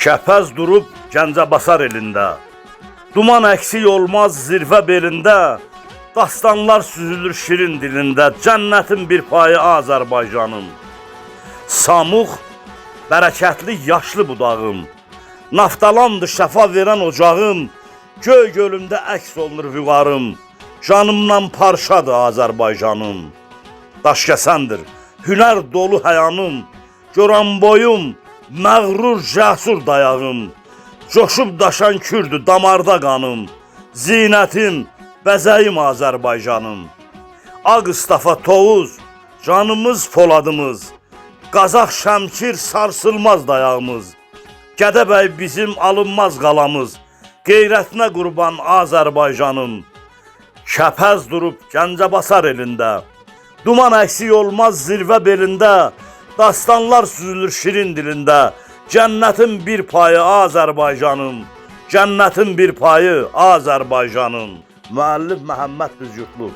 Kəpəz durub Gəncəbasar elində, duman əksik olmaz zirvə belində, dastanlar süzülür şirin dilində, cənnətin bir payı Azərbaycanım. Samux, bərəkətli yaşlı budağım, naftalandı şəfa verən ocağım, göy gölümdə əks olunur vüqarım, canımdan parçadır Azərbaycanım. Daşkəsəndir, hünər dolu həyanım, görən boyum, məğrur cəsur dayağım, coşub daşan kürdü damarda qanım, zinətim, bəzəyim Azərbaycanım. Ağstafa Tovuz, canımız poladımız, Qazaq Şəmkir sarsılmaz dayağımız, Gədəbəy bizim alınmaz qalamız, qeyrətinə qurban Azərbaycanım. Kəpəz durub Gəncəbasar elində, duman əksik olmaz zirvə belində, dastanlar süzülür şirin dilində, cənnətin bir payı Azərbaycanım, cənnətin bir payı Azərbaycanım. Müəllif Məhəmməd Düzgütlü.